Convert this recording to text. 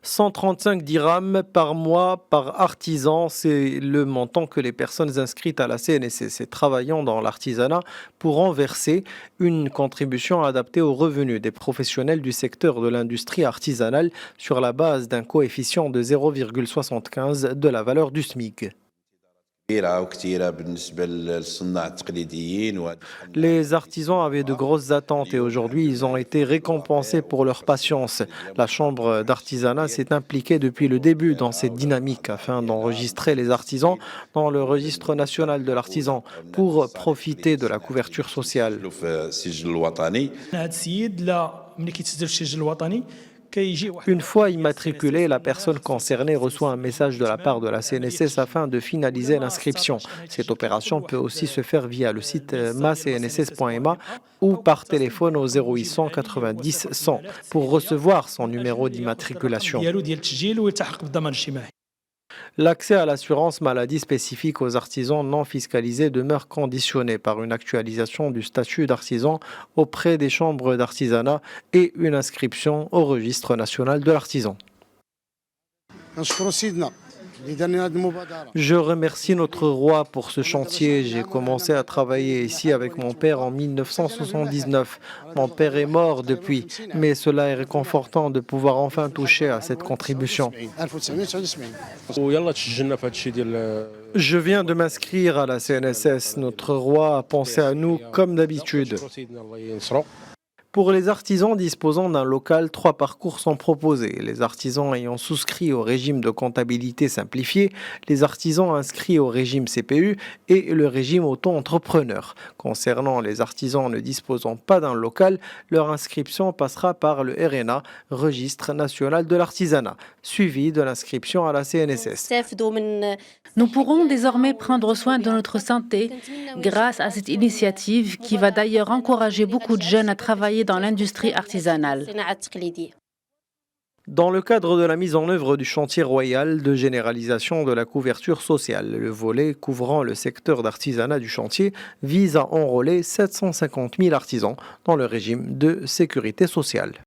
135 dirhams par mois par artisan, c'est le montant que les personnes inscrites à la CNSS et travaillant dans l'artisanat pourront verser, une contribution adaptée aux revenus des professionnels du secteur de l'industrie artisanale sur la base d'un coefficient de 0,75 de la valeur du SMIC. Les artisans avaient de grosses attentes et aujourd'hui ils ont été récompensés pour leur patience. La Chambre d'artisanat s'est impliquée depuis le début dans cette dynamique afin d'enregistrer les artisans dans le registre national de l'artisan pour profiter de la couverture sociale. Une fois immatriculée, la personne concernée reçoit un message de la part de la CNSS afin de finaliser l'inscription. Cette opération peut aussi se faire via le site macnss.ma ou par téléphone au 0800 90 100 pour recevoir son numéro d'immatriculation. L'accès à l'assurance maladie spécifique aux artisans non fiscalisés demeure conditionné par une actualisation du statut d'artisan auprès des chambres d'artisanat et une inscription au registre national de l'artisan. Je remercie notre roi pour ce chantier. J'ai commencé à travailler ici avec mon père en 1979. Mon père est mort depuis, mais cela est réconfortant de pouvoir enfin toucher à cette contribution. Je viens de m'inscrire à la CNSS. Notre roi a pensé à nous comme d'habitude. Pour les artisans disposant d'un local, 3 parcours sont proposés. Les artisans ayant souscrit au régime de comptabilité simplifié, les artisans inscrits au régime CPU et le régime auto-entrepreneur. Concernant les artisans ne disposant pas d'un local, leur inscription passera par le RNA, Registre national de l'artisanat, suivi de l'inscription à la CNSS. Nous pourrons désormais prendre soin de notre santé grâce à cette initiative qui va d'ailleurs encourager beaucoup de jeunes à travailler dans l'industrie artisanale. Dans le cadre de la mise en œuvre du chantier royal de généralisation de la couverture sociale, le volet couvrant le secteur d'artisanat du chantier vise à enrôler 750 000 artisans dans le régime de sécurité sociale.